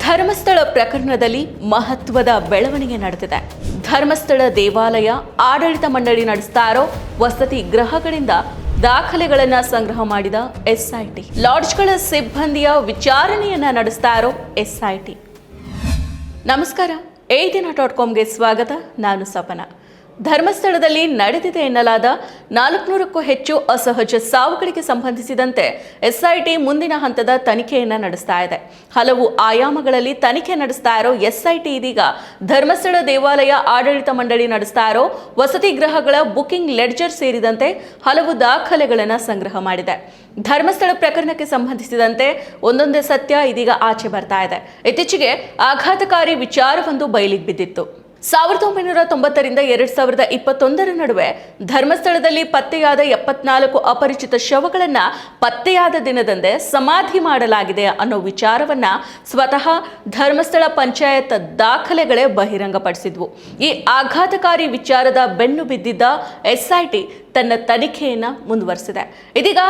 ಧರ್ಮಸ್ಥಳ ಪ್ರಕರಣದಲ್ಲಿ ಮಹತ್ವದ ಬೆಳವಣಿಗೆ ನಡೆದಿದೆ. ಧರ್ಮಸ್ಥಳ ದೇವಾಲಯ ಆಡಳಿತ ಮಂಡಳಿ ನಡೆಸ್ತಾ ಇರೋ ವಸತಿ ಗೃಹಗಳಿಂದ ದಾಖಲೆಗಳನ್ನು ಸಂಗ್ರಹ ಮಾಡಿದ ಎಸ್ಐಟಿ, ಲಾಡ್ಜ್ಗಳ ಸಿಬ್ಬಂದಿಯ ವಿಚಾರಣೆಯನ್ನ ನಡೆಸ್ತಾ ಇರೋ ಎಸ್ಐಟಿ. ನಮಸ್ಕಾರ, ADN.comಗೆ ಸ್ವಾಗತ. ನಾನು ಸಪನ. ಧರ್ಮಸ್ಥಳದಲ್ಲಿ ನಡೆದಿದೆ ಎನ್ನಲಾದ 400ಕ್ಕೂ ಹೆಚ್ಚು ಅಸಹಜ ಸಾವುಗಳಿಗೆ ಸಂಬಂಧಿಸಿದಂತೆ ಎಸ್ಐಟಿ ಮುಂದಿನ ಹಂತದ ತನಿಖೆಯನ್ನು ನಡೆಸ್ತಾ ಇದೆ. ಹಲವು ಆಯಾಮಗಳಲ್ಲಿ ತನಿಖೆ ನಡೆಸ್ತಾ ಇರೋ ಎಸ್ಐಟಿ ಇದೀಗ ಧರ್ಮಸ್ಥಳ ದೇವಾಲಯ ಆಡಳಿತ ಮಂಡಳಿ ನಡೆಸ್ತಾ ಇರೋ ವಸತಿ ಗೃಹಗಳ ಬುಕಿಂಗ್ ಲೆಡ್ಜರ್ ಸೇರಿದಂತೆ ಹಲವು ದಾಖಲೆಗಳನ್ನು ಸಂಗ್ರಹ ಮಾಡಿದೆ. ಧರ್ಮಸ್ಥಳ ಪ್ರಕರಣಕ್ಕೆ ಸಂಬಂಧಿಸಿದಂತೆ ಒಂದೊಂದೇ ಸತ್ಯ ಇದೀಗ ಆಚೆ ಬರ್ತಾ ಇದೆ. ಇತ್ತೀಚೆಗೆ ಆಘಾತಕಾರಿ ವಿಚಾರವೊಂದು ಬಯಲಿಗೆ ಬಿದ್ದಿತ್ತು. 1990ರಿಂದ 2021 ನಡುವೆ ಧರ್ಮಸ್ಥಳದಲ್ಲಿ ಪತ್ತೆಯಾದ 74 ಅಪರಿಚಿತ ಶವಗಳನ್ನು ಪತ್ತೆಯಾದ ದಿನದಂದೇ ಸಮಾಧಿ ಮಾಡಲಾಗಿದೆ ಅನ್ನೋ ವಿಚಾರವನ್ನ ಸ್ವತಃ ಧರ್ಮಸ್ಥಳ ಪಂಚಾಯತ್ ದಾಖಲೆಗಳೇ ಬಹಿರಂಗಪಡಿಸಿದ್ವು. ಈ ಆಘಾತಕಾರಿ ವಿಚಾರದ ಬೆನ್ನು ಬಿದ್ದಿದ್ದ ಎಸ್ಐಟಿ ತನ್ನ ತನಿಖೆಯನ್ನ ಮುಂದುವರೆಸಿದೆ. ಇದೀಗ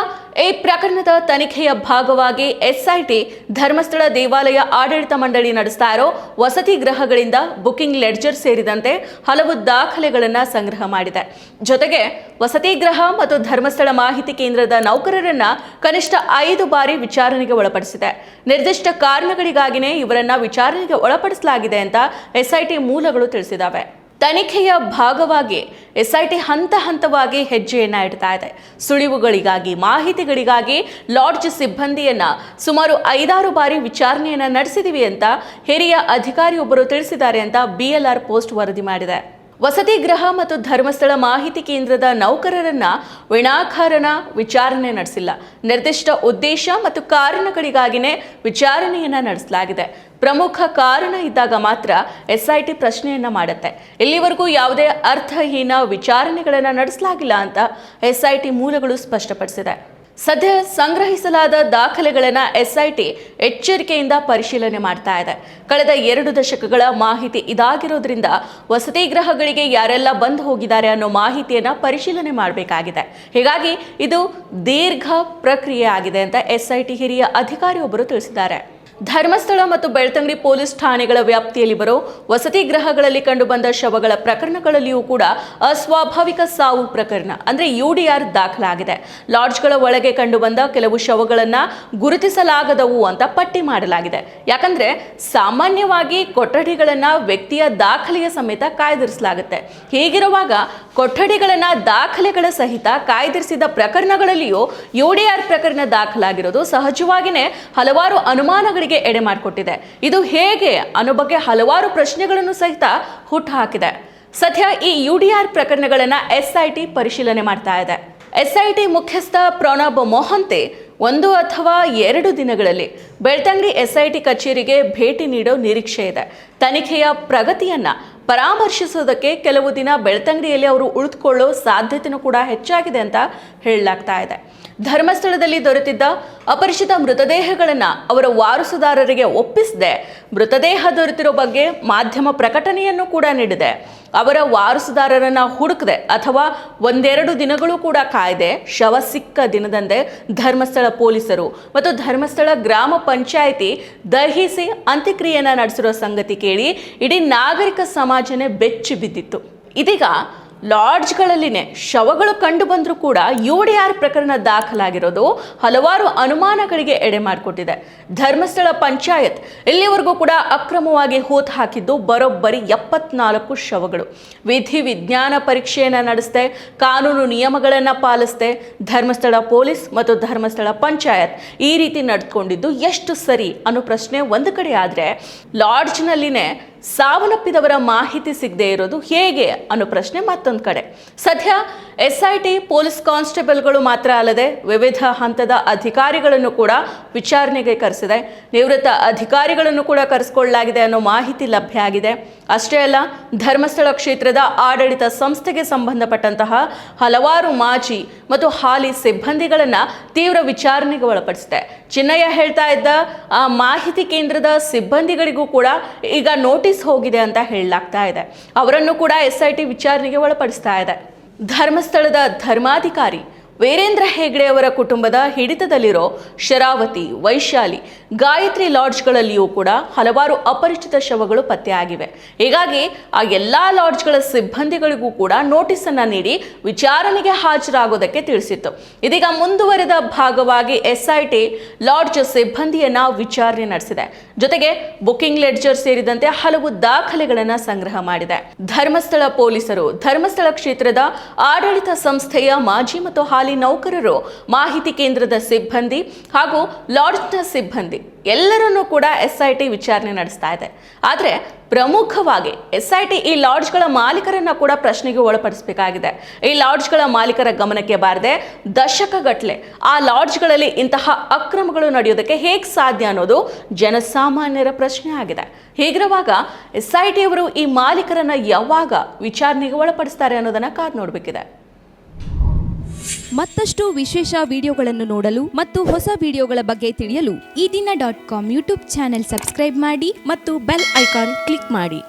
ಈ ಪ್ರಕರಣದ ತನಿಖೆಯ ಭಾಗವಾಗಿ ಎಸ್ಐಟಿ ಧರ್ಮಸ್ಥಳ ದೇವಾಲಯ ಆಡಳಿತ ಮಂಡಳಿ ನಡೆಸ್ತಾ ಇರೋ ವಸತಿ ಗೃಹಗಳಿಂದ ಬುಕಿಂಗ್ ಲೆಡ್ಜರ್ ಸೇರಿದಂತೆ ಹಲವು ದಾಖಲೆಗಳನ್ನು ಸಂಗ್ರಹ ಮಾಡಿದೆ. ಜೊತೆಗೆ ವಸತಿ ಗೃಹ ಮತ್ತು ಧರ್ಮಸ್ಥಳ ಮಾಹಿತಿ ಕೇಂದ್ರದ ನೌಕರರನ್ನ ಕನಿಷ್ಠ 5 ಬಾರಿ ವಿಚಾರಣೆಗೆ ಒಳಪಡಿಸಿದೆ. ನಿರ್ದಿಷ್ಟ ಕಾರಣಗಳಿಗಾಗಿಯೇ ಇವರನ್ನ ವಿಚಾರಣೆಗೆ ಒಳಪಡಿಸಲಾಗಿದೆ ಅಂತ ಎಸ್ಐಟಿ ಮೂಲಗಳು ತಿಳಿಸಿದಾವೆ. ತನಿಖೆಯ ಭಾಗವಾಗಿ ಎಸ್ಐಟಿ ಹಂತ ಹಂತವಾಗಿ ಹೆಜ್ಜೆಯನ್ನ ಇಡ್ತಾ ಇದೆ. ಸುಳಿವುಗಳಿಗಾಗಿ, ಮಾಹಿತಿಗಳಿಗಾಗಿ ಲಾಡ್ಜ್ ಸಿಬ್ಬಂದಿಯನ್ನ ಸುಮಾರು 5-6 ಬಾರಿ ವಿಚಾರಣೆಯನ್ನ ನಡೆಸಿದೀವಿ ಅಂತ ಹಿರಿಯ ಅಧಿಕಾರಿಯೊಬ್ಬರು ತಿಳಿಸಿದ್ದಾರೆ ಅಂತ BLR ಪೋಸ್ಟ್ ವರದಿ ಮಾಡಿದೆ. ವಸತಿ ಗೃಹ ಮತ್ತು ಧರ್ಮಸ್ಥಳ ಮಾಹಿತಿ ಕೇಂದ್ರದ ನೌಕರರನ್ನ ವಿನಾಕಾರಣ ವಿಚಾರಣೆ ನಡೆಸಿಲ್ಲ. ನಿರ್ದಿಷ್ಟ ಉದ್ದೇಶ ಮತ್ತು ಕಾರಣಗಳಿಗಾಗಿಯೇ ವಿಚಾರಣೆಯನ್ನ ನಡೆಸಲಾಗಿದೆ. ಪ್ರಮುಖ ಕಾರಣ ಇದ್ದಾಗ ಮಾತ್ರ ಎಸ್ಐಟಿ ಪ್ರಶ್ನೆಯನ್ನ ಮಾಡುತ್ತೆ. ಇಲ್ಲಿವರೆಗೂ ಯಾವುದೇ ಅರ್ಥಹೀನ ವಿಚಾರಣೆಗಳನ್ನು ನಡೆಸಲಾಗಿಲ್ಲ ಅಂತ ಎಸ್ಐಟಿ ಮೂಲಗಳು ಸ್ಪಷ್ಟಪಡಿಸಿದೆ. ಸದ್ಯ ಸಂಗ್ರಹಿಸಲಾದ ದಾಖಲೆಗಳನ್ನು ಎಸ್ಐಟಿ ಎಚ್ಚರಿಕೆಯಿಂದ ಪರಿಶೀಲನೆ ಮಾಡ್ತಾ ಇದೆ. ಕಳೆದ 2 ದಶಕಗಳ ಮಾಹಿತಿ ಇದಾಗಿರೋದ್ರಿಂದ ವಸತಿ ಗೃಹಗಳಿಗೆ ಯಾರೆಲ್ಲ ಬಂದು ಹೋಗಿದ್ದಾರೆ ಅನ್ನೋ ಮಾಹಿತಿಯನ್ನ ಪರಿಶೀಲನೆ ಮಾಡಬೇಕಾಗಿದೆ. ಹೀಗಾಗಿ ಇದು ದೀರ್ಘ ಪ್ರಕ್ರಿಯೆ ಆಗಿದೆ ಅಂತ ಎಸ್ಐಟಿ ಹಿರಿಯ ಅಧಿಕಾರಿಯೊಬ್ಬರು ತಿಳಿಸಿದ್ದಾರೆ. ಧರ್ಮಸ್ಥಳ ಮತ್ತು ಬೆಳ್ತಂಗಡಿ ಪೊಲೀಸ್ ಠಾಣೆಗಳ ವ್ಯಾಪ್ತಿಯಲ್ಲಿ ಬರೋ ವಸತಿ ಗೃಹಗಳಲ್ಲಿ ಕಂಡುಬಂದ ಶವಗಳ ಪ್ರಕರಣಗಳಲ್ಲಿಯೂ ಕೂಡ ಅಸ್ವಾಭಾವಿಕ ಸಾವು ಪ್ರಕರಣ ಅಂದ್ರೆ UDR ದಾಖಲಾಗಿದೆ. ಲಾಡ್ಜ್ಗಳ ಒಳಗೆ ಕಂಡುಬಂದ ಕೆಲವು ಶವಗಳನ್ನ ಗುರುತಿಸಲಾಗದವು ಅಂತ ಪಟ್ಟಿ ಮಾಡಲಾಗಿದೆ. ಯಾಕಂದ್ರೆ ಸಾಮಾನ್ಯವಾಗಿ ಕೊಠಡಿಗಳನ್ನ ವ್ಯಕ್ತಿಯ ದಾಖಲೆಯ ಸಮೇತ ಕಾಯ್ದಿರಿಸಲಾಗುತ್ತೆ. ಹೀಗಿರುವಾಗ ಕೊಠಡಿಗಳನ್ನ ದಾಖಲೆಗಳ ಸಹಿತ ಕಾಯ್ದಿರಿಸಿದ ಪ್ರಕರಣಗಳಲ್ಲಿಯೂ UDR ಪ್ರಕರಣ ದಾಖಲಾಗಿರೋದು ಸಹಜವಾಗಿಯೇ ಹಲವಾರು ಅನುಮಾನಗಳಿಗೆ ಎಡೆ ಮಾಡಿಕೊಟ್ಟಿದೆ. ಇದು ಹೇಗೆ ಅನ್ನೋ ಬಗ್ಗೆ ಹಲವಾರು ಪ್ರಶ್ನೆಗಳನ್ನು ಸಹಿತ ಹುಟ್ಟು ಹಾಕಿದೆ. ಸದ್ಯ ಈ UDR ಪ್ರಕರಣಗಳನ್ನ ಎಸ್ಐಟಿ ಪರಿಶೀಲನೆ ಮಾಡ್ತಾ ಇದೆ. ಎಸ್ಐಟಿ ಮುಖ್ಯಸ್ಥ ಪ್ರಣಬ್ ಮೊಹಂತೆ 1 ಅಥವಾ 2 ದಿನಗಳಲ್ಲಿ ಬೆಳ್ತಂಗಡಿ ಎಸ್ಐಟಿ ಕಚೇರಿಗೆ ಭೇಟಿ ನೀಡೋ ನಿರೀಕ್ಷೆ ಇದೆ. ತನಿಖೆಯ ಪ್ರಗತಿಯನ್ನ ಪರಾಮರ್ಶಿಸೋದಕ್ಕೆ ಕೆಲವು ದಿನ ಬೆಳ್ತಂಗಡಿಯಲ್ಲಿ ಅವರು ಉಳಿದುಕೊಳ್ಳೋ ಸಾಧ್ಯತೆಯೂ ಕೂಡ ಹೆಚ್ಚಾಗಿದೆ ಅಂತ ಹೇಳಲಾಗ್ತಾ ಇದೆ. ಧರ್ಮಸ್ಥಳದಲ್ಲಿ ದೊರೆತಿದ್ದ ಅಪರಿಚಿತ ಮೃತದೇಹಗಳನ್ನು ಅವರ ವಾರಸುದಾರರಿಗೆ ಒಪ್ಪಿಸದೆ ಮೃತದೇಹ ದೊರೆತಿರೋ ಬಗ್ಗೆ ಮಾಧ್ಯಮ ಪ್ರಕಟಣೆಯನ್ನು ಕೂಡ ನೀಡಿದೆ. ಅವರ ವಾರಸುದಾರರನ್ನ ಹುಡುಕದೆ ಅಥವಾ 1-2 ದಿನಗಳು ಕೂಡ ಕಾಯ್ದೆ ಶವ ಸಿಕ್ಕ ದಿನದಂದೇ ಧರ್ಮಸ್ಥಳ ಪೊಲೀಸರು ಮತ್ತು ಧರ್ಮಸ್ಥಳ ಗ್ರಾಮ ಪಂಚಾಯಿತಿ ದಹಿಸಿ ಅಂತ್ಯಕ್ರಿಯೆಯನ್ನ ನಡೆಸಿರೋ ಸಂಗತಿ ಕೇಳಿ ಇಡೀ ನಾಗರಿಕ ಸಮಾಜನೇ ಬೆಚ್ಚಿ ಬಿದ್ದಿತ್ತು. ಇದೀಗ ಲಾಡ್ಜ್ಗಳಲ್ಲಿನೇ ಶವಗಳು ಕಂಡು ಬಂದರೂ ಕೂಡ UDR ಪ್ರಕರಣ ದಾಖಲಾಗಿರೋದು ಹಲವಾರು ಅನುಮಾನಗಳಿಗೆ ಎಡೆ ಮಾಡಿಕೊಟ್ಟಿದೆ. ಧರ್ಮಸ್ಥಳ ಪಂಚಾಯತ್ ಇಲ್ಲಿವರೆಗೂ ಕೂಡ ಅಕ್ರಮವಾಗಿ ಹೂತು ಹಾಕಿದ್ದು ಬರೋಬ್ಬರಿ 74 ಶವಗಳು. ವಿಧಿ ವಿಜ್ಞಾನ ಪರೀಕ್ಷೆಯನ್ನು ನಡೆಸ್ದೆ, ಕಾನೂನು ನಿಯಮಗಳನ್ನು ಪಾಲಿಸ್ದೆ ಧರ್ಮಸ್ಥಳ ಪೊಲೀಸ್ ಮತ್ತು ಧರ್ಮಸ್ಥಳ ಪಂಚಾಯತ್ ಈ ರೀತಿ ನಡೆದುಕೊಂಡಿದ್ದು ಎಷ್ಟು ಸರಿ ಅನ್ನೋ ಪ್ರಶ್ನೆ ಒಂದು ಕಡೆ ಆದರೆ, ಲಾಡ್ಜ್ನಲ್ಲಿನೇ ಸಾವನ್ನಪ್ಪಿದವರ ಮಾಹಿತಿ ಸಿಗದೆ ಇರೋದು ಹೇಗೆ ಅನ್ನೋ ಪ್ರಶ್ನೆ ಮತ್ತೊಂದು ಕಡೆ. ಸದ್ಯ ಎಸ್ಐಟಿ ಪೊಲೀಸ್ ಕಾನ್ಸ್ಟೇಬಲ್ಗಳು ಮಾತ್ರ ಅಲ್ಲದೆ ವಿವಿಧ ಹಂತದ ಅಧಿಕಾರಿಗಳನ್ನು ಕೂಡ ವಿಚಾರಣೆಗೆ ಕರೆಸಿದೆ. ನಿವೃತ್ತ ಅಧಿಕಾರಿಗಳನ್ನು ಕೂಡ ಕರೆಸಿಕೊಳ್ಳಲಾಗಿದೆ ಅನ್ನೋ ಮಾಹಿತಿ ಲಭ್ಯ ಆಗಿದೆ. ಅಷ್ಟೇ ಅಲ್ಲ, ಧರ್ಮಸ್ಥಳ ಕ್ಷೇತ್ರದ ಆಡಳಿತ ಸಂಸ್ಥೆಗೆ ಸಂಬಂಧಪಟ್ಟಂತಹ ಹಲವಾರು ಮಾಜಿ ಮತ್ತು ಹಾಲಿ ಸಿಬ್ಬಂದಿಗಳನ್ನು ತೀವ್ರ ವಿಚಾರಣೆಗೆ ಒಳಪಡಿಸಿದೆ. ಚಿನ್ನಯ್ಯ ಹೇಳ್ತಾ ಇದ್ದ ಆ ಮಾಹಿತಿ ಕೇಂದ್ರದ ಸಿಬ್ಬಂದಿಗಳಿಗೂ ಕೂಡ ಈಗ ನೋಟಿಸ್ ಹೋಗಿದೆ ಅಂತ ಹೇಳಲಾಗ್ತಾ ಇದೆ. ಅವರನ್ನು ಕೂಡ ಎಸ್ಐಟಿ ವಿಚಾರಣೆಗೆ ಒಳಪಡಿಸ್ತಾ ಇದೆ. ಧರ್ಮಸ್ಥಳದ ಧರ್ಮಾಧಿಕಾರಿ ವೀರೇಂದ್ರ ಹೆಗ್ಡೆ ಅವರ ಕುಟುಂಬದ ಹಿಡಿತದಲ್ಲಿರೋ ಶರಾವತಿ, ವೈಶಾಲಿ, ಗಾಯತ್ರಿ ಲಾಡ್ಜ್ಗಳಲ್ಲಿಯೂ ಕೂಡ ಹಲವಾರು ಅಪರಿಚಿತ ಶವಗಳು ಪತ್ತೆಯಾಗಿವೆ. ಹೀಗಾಗಿ ಆ ಎಲ್ಲಾ ಲಾಡ್ಜ್ಗಳ ಸಿಬ್ಬಂದಿಗಳಿಗೂ ಕೂಡ ನೋಟಿಸ್ ಅನ್ನ ನೀಡಿ ವಿಚಾರಣೆಗೆ ಹಾಜರಾಗೋದಕ್ಕೆ ತಿಳಿಸಿತ್ತು. ಇದೀಗ ಮುಂದುವರೆದ ಭಾಗವಾಗಿ ಎಸ್ಐಟಿ ಲಾಡ್ಜ್ ಸಿಬ್ಬಂದಿಯನ್ನ ವಿಚಾರಣೆ ನಡೆಸಿದೆ. ಜೊತೆಗೆ ಬುಕಿಂಗ್ ಲೆಡ್ಜರ್ ಸೇರಿದಂತೆ ಹಲವು ದಾಖಲೆಗಳನ್ನು ಸಂಗ್ರಹ ಮಾಡಿದೆ. ಧರ್ಮಸ್ಥಳ ಪೊಲೀಸರು, ಧರ್ಮಸ್ಥಳ ಕ್ಷೇತ್ರದ ಆಡಳಿತ ಸಂಸ್ಥೆಯ ಮಾಜಿ ಮತ್ತು ಹಾಲಿ ನೌಕರರು, ಮಾಹಿತಿ ಕೇಂದ್ರದ ಸಿಬ್ಬಂದಿ ಹಾಗೂ ಲಾಡ್ಜ್ನ ಸಿಬ್ಬಂದಿ ಎಲ್ಲರನ್ನೂ ಕೂಡ ಎಸ್ಐಟಿ ವಿಚಾರಣೆ ನಡೆಸ್ತಾ ಇದೆ. ಆದರೆ ಪ್ರಮುಖವಾಗಿ ಎಸ್ಐಟಿ ಈ ಲಾಡ್ಜ್ಗಳ ಮಾಲೀಕರನ್ನ ಕೂಡ ಪ್ರಶ್ನೆಗೆ ಒಳಪಡಿಸಬೇಕಾಗಿದೆ. ಈ ಲಾಡ್ಜ್ಗಳ ಮಾಲೀಕರ ಗಮನಕ್ಕೆ ಬಾರದೆ ದಶಕಗಟ್ಟಲೆ ಆ ಲಾಡ್ಜ್ಗಳಲ್ಲಿ ಇಂತಹ ಅಕ್ರಮಗಳು ನಡೆಯೋದಕ್ಕೆ ಹೇಗೆ ಸಾಧ್ಯ ಅನ್ನೋದು ಜನಸಾಮಾನ್ಯರ ಪ್ರಶ್ನೆ ಆಗಿದೆ. ಹೀಗಿರುವಾಗ ಎಸ್ಐಟಿ ಅವರು ಈ ಮಾಲೀಕರನ್ನ ಯಾವಾಗ ವಿಚಾರಣೆಗೆ ಒಳಪಡಿಸ್ತಾರೆ ಅನ್ನೋದನ್ನ ಕಾದು ನೋಡಬೇಕಿದೆ. ಮತ್ತಷ್ಟು ವಿಶೇಷ ವಿಡಿಯೋಗಳನ್ನು ನೋಡಲು ಮತ್ತು ಹೊಸ ವಿಡಿಯೋಗಳ ಬಗ್ಗೆ ತಿಳಿಯಲು ಈ ದಿನ .com ಯೂಟ್ಯೂಬ್ ಚಾನೆಲ್ ಸಬ್ಸ್ಕ್ರೈಬ್ ಮಾಡಿ ಮತ್ತು ಬೆಲ್ ಐಕಾನ್ ಕ್ಲಿಕ್ ಮಾಡಿ.